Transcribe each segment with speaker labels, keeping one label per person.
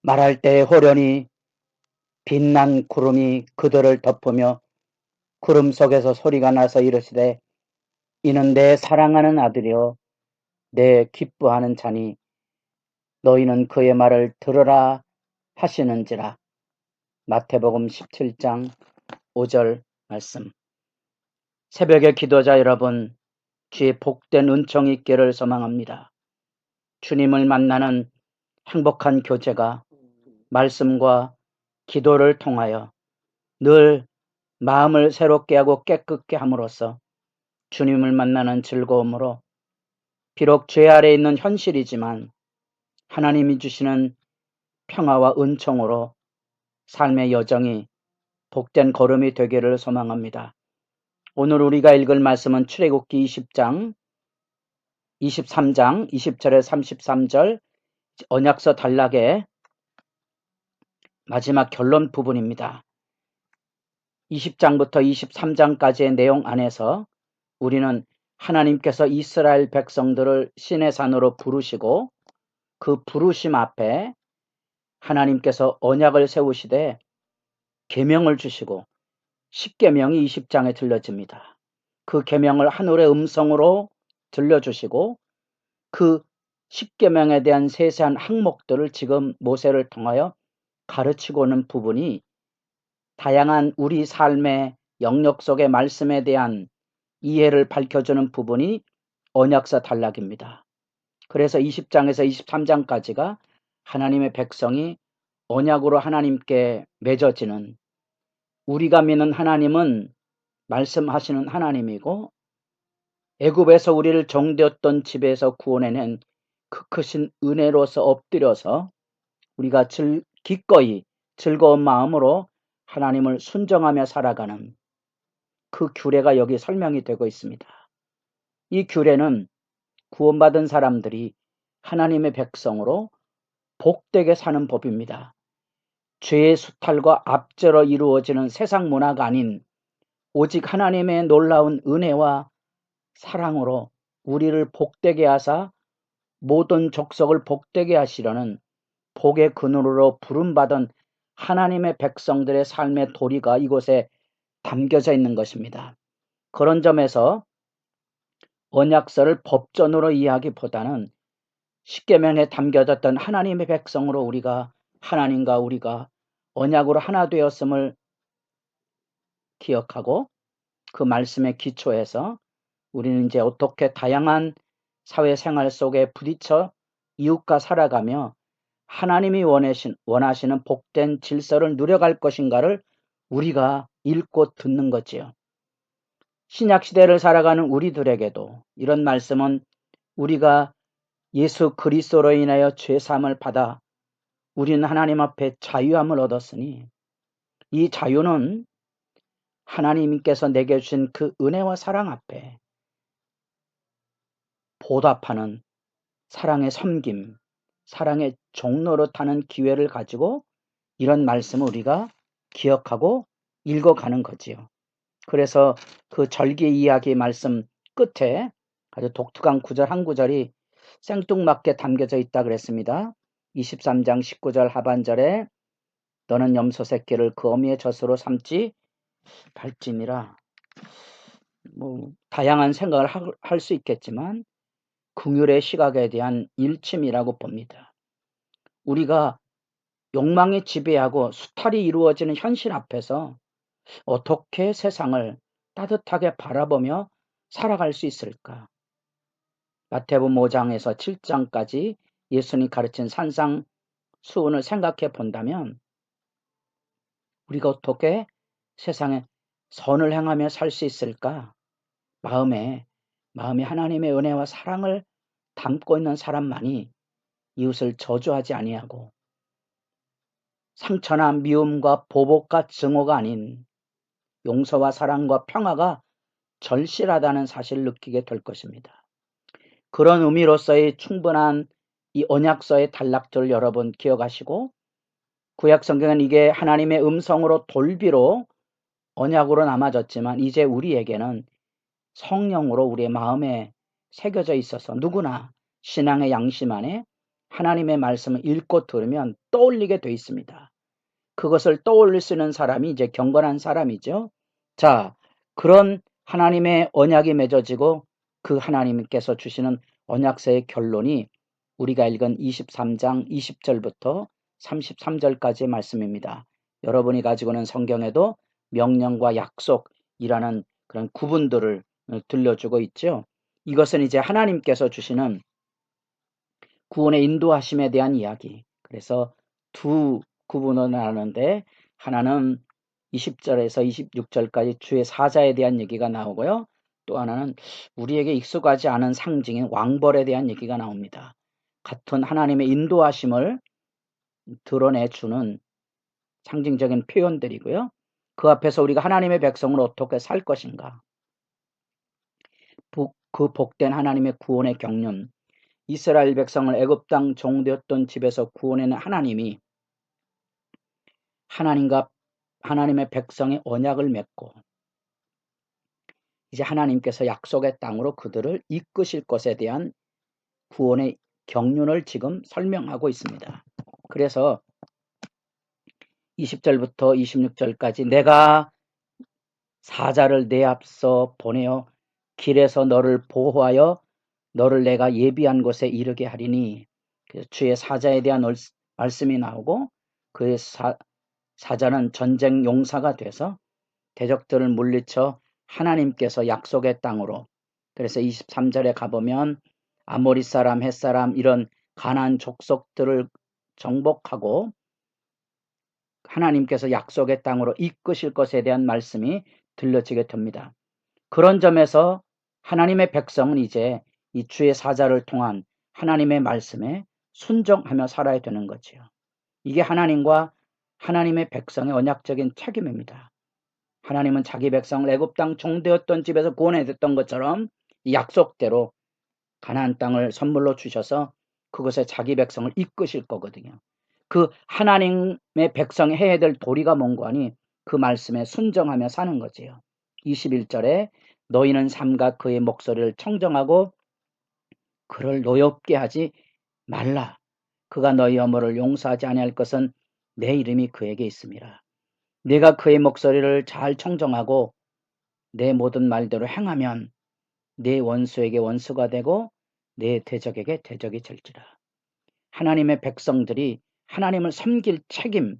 Speaker 1: 말할 때에 호련히 빛난 구름이 그들을 덮으며 구름 속에서 소리가 나서 이르시되 이는 내 사랑하는 아들이요 내 기뻐하는 자니 너희는 그의 말을 들으라 하시는지라. 마태복음 17장 5절 말씀. 새벽의 기도자 여러분, 주의 복된 은총이 있기를 소망합니다. 주님을 만나는 행복한 교제가 말씀과 기도를 통하여 늘 마음을 새롭게 하고 깨끗게 함으로써 주님을 만나는 즐거움으로 비록 죄 아래 있는 현실이지만 하나님이 주시는 평화와 은총으로 삶의 여정이 복된 걸음이 되기를 소망합니다. 오늘 우리가 읽을 말씀은 출애굽기 20장 23장 20절에 33절 언약서 단락의 마지막 결론 부분입니다. 20장부터 23장까지의 내용 안에서 우리는 하나님께서 이스라엘 백성들을 신의 산으로 부르시고 그 부르심 앞에 하나님께서 언약을 세우시되 계명을 주시고 십계명이 20장에 들려집니다. 그 계명을 하늘의 음성으로 들려주시고 그 십계명에 대한 세세한 항목들을 지금 모세를 통하여 가르치고 오는 부분이 다양한 우리 삶의 영역 속의 말씀에 대한 이해를 밝혀주는 부분이 언약서 단락입니다. 그래서 20장에서 23장까지가 하나님의 백성이 언약으로 하나님께 맺어지는, 우리가 믿는 하나님은 말씀하시는 하나님이고 애굽에서 우리를 정되었던 집에서 구원해낸 그 크신 은혜로서 엎드려서 우리가 기꺼이 즐거운 마음으로 하나님을 순종하며 살아가는 그 규례가 여기 설명이 되고 있습니다. 이 규례는 구원받은 사람들이 하나님의 백성으로 복되게 사는 법입니다. 죄의 수탈과 압제로 이루어지는 세상 문화가 아닌 오직 하나님의 놀라운 은혜와 사랑으로 우리를 복되게 하사 모든 족속을 복되게 하시려는 복의 근원으로 부름받은 하나님의 백성들의 삶의 도리가 이곳에 담겨져 있는 것입니다. 그런 점에서 언약서를 법전으로 이해하기보다는 십계명에 담겨졌던 하나님의 백성으로 우리가 하나님과 우리가 언약으로 하나 되었음을 기억하고 그 말씀에 기초해서 우리는 이제 어떻게 다양한 사회생활 속에 부딪혀 이웃과 살아가며 하나님이 원하시는 복된 질서를 누려갈 것인가를 우리가 읽고 듣는 거지요. 신약시대를 살아가는 우리들에게도 이런 말씀은 우리가 예수 그리스도로 인하여 죄사함을 받아 우리는 하나님 앞에 자유함을 얻었으니 이 자유는 하나님께서 내게 주신 그 은혜와 사랑 앞에 보답하는 사랑의 섬김, 사랑의 종로로 타는 기회를 가지고 이런 말씀을 우리가 기억하고 읽어가는 거지요. 그래서 그 절기 이야기 말씀 끝에 아주 독특한 구절 한 구절이 생뚱맞게 담겨져 있다 그랬습니다. 23장 19절 하반절에 너는 염소 새끼를 그 어미의 젖으로 삼지 발진이라. 다양한 생각을 할 수 있겠지만 긍휼의 시각에 대한 일침이라고 봅니다. 우리가 욕망이 지배하고 수탈이 이루어지는 현실 앞에서 어떻게 세상을 따뜻하게 바라보며 살아갈 수 있을까? 마태복음 5장에서 7장까지 예수님이 가르친 산상수훈을 생각해 본다면 우리가 어떻게 세상에 선을 행하며 살 수 있을까? 마음에 하나님의 은혜와 사랑을 담고 있는 사람만이 이웃을 저주하지 아니하고 상처나 미움과 보복과 증오가 아닌 용서와 사랑과 평화가 절실하다는 사실을 느끼게 될 것입니다. 그런 의미로서의 충분한 이 언약서의 단락들을 여러분 기억하시고 구약 성경은 이게 하나님의 음성으로 돌비로 언약으로 남아졌지만 이제 우리에게는 성령으로 우리의 마음에 새겨져 있어서 누구나 신앙의 양심 안에 하나님의 말씀을 읽고 들으면 떠올리게 돼 있습니다. 그것을 떠올릴 수 있는 사람이 이제 경건한 사람이죠. 자, 그런 하나님의 언약이 맺어지고 그 하나님께서 주시는 언약서의 결론이 우리가 읽은 23장 20절부터 33절까지의 말씀입니다. 여러분이 가지고 있는 성경에도 명령과 약속이라는 그런 구분들을 들려주고 있죠. 이것은 이제 하나님께서 주시는 구원의 인도하심에 대한 이야기. 그래서 두 구분을 하는데 하나는 20절에서 26절까지 주의 사자에 대한 얘기가 나오고요. 또 하나는 우리에게 익숙하지 않은 상징인 왕벌에 대한 얘기가 나옵니다. 같은 하나님의 인도하심을 드러내주는 상징적인 표현들이고요. 그 앞에서 우리가 하나님의 백성을 어떻게 살 것인가. 그 복된 하나님의 구원의 경륜. 이스라엘 백성을 애굽 땅 종되었던 집에서 구원해낸 하나님이 하나님의 백성의 언약을 맺고 이제 하나님께서 약속의 땅으로 그들을 이끄실 것에 대한 구원의 경륜을 지금 설명하고 있습니다. 그래서 20절부터 26절까지 내가 사자를 내 앞서 보내어 길에서 너를 보호하여 너를 내가 예비한 곳에 이르게 하리니, 주의 사자에 대한 말씀이 나오고 그의 사자는 전쟁 용사가 돼서 대적들을 물리쳐 하나님께서 약속의 땅으로, 그래서 23절에 가보면 아모리 사람, 헷 사람 이런 가나안 족속들을 정복하고 하나님께서 약속의 땅으로 이끄실 것에 대한 말씀이 들려지게 됩니다. 그런 점에서 하나님의 백성은 이제 이 주의 사자를 통한 하나님의 말씀에 순종하며 살아야 되는 거지요. 이게 하나님과 하나님의 백성의 언약적인 책임입니다. 하나님은 자기 백성을 애굽 땅 종되었던 집에서 구원해줬던 것처럼 이 약속대로 가나안 땅을 선물로 주셔서 그것에 자기 백성을 이끄실 거거든요. 그 하나님의 백성이 해야 될 도리가 뭔고 하니 그 말씀에 순종하며 사는 거지요. 21절에 너희는 삼가 그의 목소리를 청정하고 그를 노엽게 하지 말라. 그가 너희 허물을 용서하지 아니할 것은 내 이름이 그에게 있음이라. 내가 그의 목소리를 잘 청정하고 내 모든 말대로 행하면 내 원수에게 원수가 되고 내 대적에게 대적이 될지라. 하나님의 백성들이 하나님을 섬길 책임,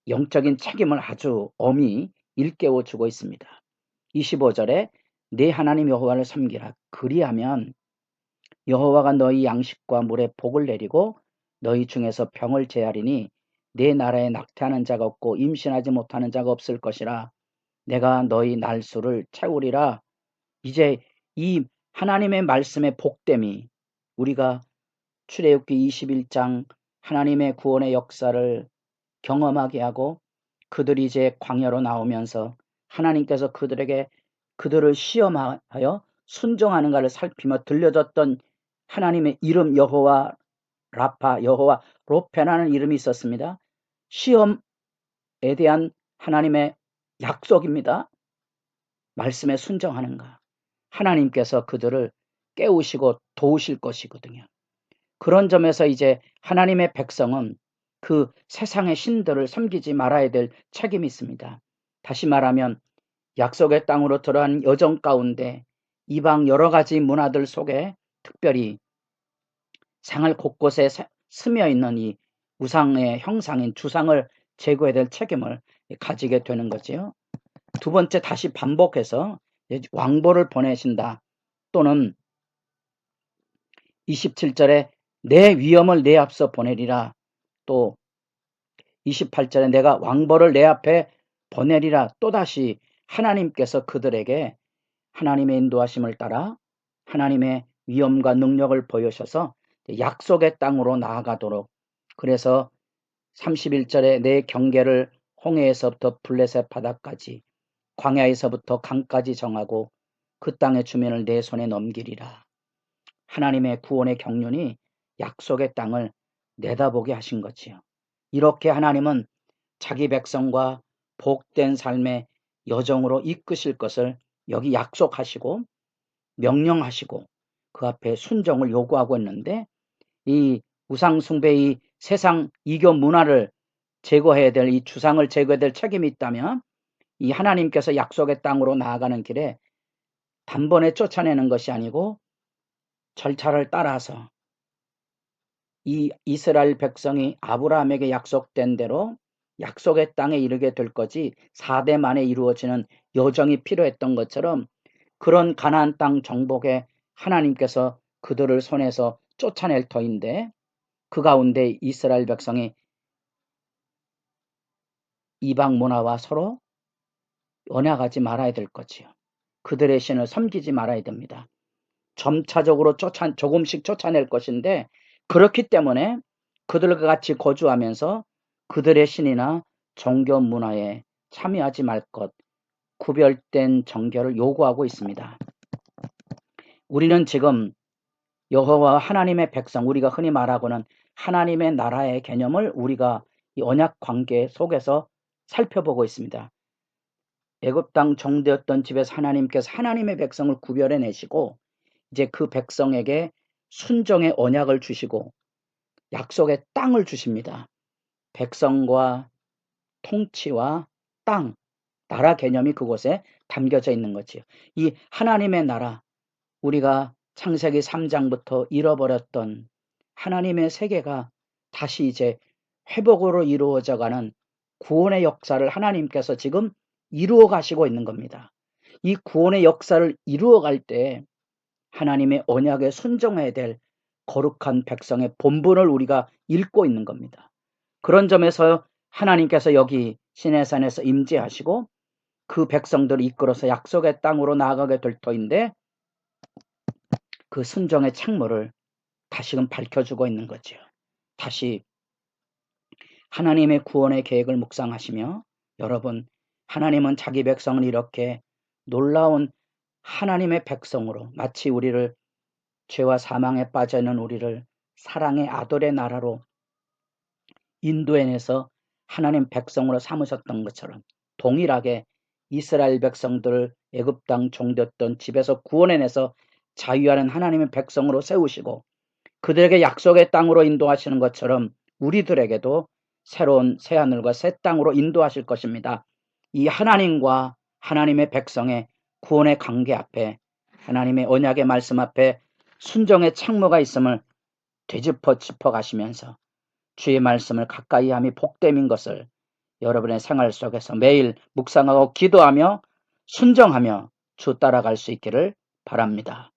Speaker 1: 영적인 책임을 아주 엄히 일깨워 주고 있습니다. 25절에 내 하나님 여호와를 섬기라. 그리하면 여호와가 너희 양식과 물에 복을 내리고 너희 중에서 병을 제하리니 내 나라에 낙태하는 자가 없고 임신하지 못하는 자가 없을 것이라. 내가 너희 날수를 채우리라. 이제 이 하나님의 말씀의 복됨이 우리가 출애굽기 21장 하나님의 구원의 역사를 경험하게 하고 그들이 이제 광야로 나오면서 하나님께서 그들을 시험하여 순종하는가를 살피며 들려줬던 하나님의 이름 여호와 라파, 여호와 로페라는 이름이 있었습니다. 시험에 대한 하나님의 약속입니다. 말씀에 순종하는가. 하나님께서 그들을 깨우시고 도우실 것이거든요. 그런 점에서 이제 하나님의 백성은 그 세상의 신들을 섬기지 말아야 될 책임이 있습니다. 다시 말하면 약속의 땅으로 들어간 여정 가운데 이방 여러 가지 문화들 속에 특별히 생활 곳곳에 스며 있는 이 우상의 형상인 주상을 제거해야 될 책임을 가지게 되는 거지요. 두 번째 다시 반복해서 왕보를 보내신다. 또는 27절에 내 위엄을 내 앞서 보내리라. 또 28절에 내가 왕보를 내 앞에 보내리라. 또다시 하나님께서 그들에게 하나님의 인도하심을 따라 하나님의 위엄과 능력을 보여셔서 약속의 땅으로 나아가도록, 그래서 31절에 내 경계를 홍해에서부터 블레셋 바다까지 광야에서부터 강까지 정하고 그 땅의 주민을 내 손에 넘기리라. 하나님의 구원의 경륜이 약속의 땅을 내다보게 하신 거지요. 이렇게 하나님은 자기 백성과 복된 삶의 여정으로 이끄실 것을 여기 약속하시고 명령하시고 그 앞에 순종을 요구하고 있는데 이 우상숭배의 세상 이교 문화를 제거해야 될, 이 주상을 제거해야 될 책임이 있다면 이 하나님께서 약속의 땅으로 나아가는 길에 단번에 쫓아내는 것이 아니고 절차를 따라서 이 이스라엘 백성이 아브라함에게 약속된 대로 약속의 땅에 이르게 될 거지 4대 만에 이루어지는 여정이 필요했던 것처럼 그런 가나안 땅 정복에 하나님께서 그들을 손에서 쫓아낼 터인데 그 가운데 이스라엘 백성이 이방 문화와 서로 언약하지 말아야 될 거지요. 그들의 신을 섬기지 말아야 됩니다. 점차적으로 조금씩 쫓아낼 것인데 그렇기 때문에 그들과 같이 거주하면서 그들의 신이나 종교 문화에 참여하지 말 것, 구별된 정결을 요구하고 있습니다. 우리는 지금 여호와 하나님의 백성, 우리가 흔히 말하고는 하나님의 나라의 개념을 우리가 이 언약 관계 속에서 살펴보고 있습니다. 애굽 땅 정되었던 집에서 하나님께서 하나님의 백성을 구별해 내시고 이제 그 백성에게 순정의 언약을 주시고 약속의 땅을 주십니다. 백성과 통치와 땅, 나라 개념이 그곳에 담겨져 있는 거지요. 이 하나님의 나라, 우리가 창세기 3장부터 잃어버렸던 하나님의 세계가 다시 이제 회복으로 이루어져 가는 구원의 역사를 하나님께서 지금 이루어 가시고 있는 겁니다. 이 구원의 역사를 이루어 갈 때 하나님의 언약에 순종해야 될 거룩한 백성의 본분을 우리가 읽고 있는 겁니다. 그런 점에서 하나님께서 여기 시내산에서 임재하시고 그 백성들을 이끌어서 약속의 땅으로 나아가게 될 터인데 그 순종의 창문을 다시금 밝혀주고 있는 거죠. 다시 하나님의 구원의 계획을 묵상하시며 여러분, 하나님은 자기 백성을 이렇게 놀라운 하나님의 백성으로 마치 우리를 죄와 사망에 빠져 있는 우리를 사랑의 아들의 나라로 인도해내서 하나님 백성으로 삼으셨던 것처럼 동일하게 이스라엘 백성들을 애굽 땅 종되었던 집에서 구원해내서 자유하는 하나님의 백성으로 세우시고 그들에게 약속의 땅으로 인도하시는 것처럼 우리들에게도 새로운 새하늘과 새 땅으로 인도하실 것입니다. 이 하나님과 하나님의 백성의 구원의 관계 앞에 하나님의 언약의 말씀 앞에 순정의 창모가 있음을 되짚어 짚어가시면서 주의 말씀을 가까이 함이 복됨인 것을 여러분의 생활 속에서 매일 묵상하고 기도하며 순정하며 주 따라갈 수 있기를 바랍니다.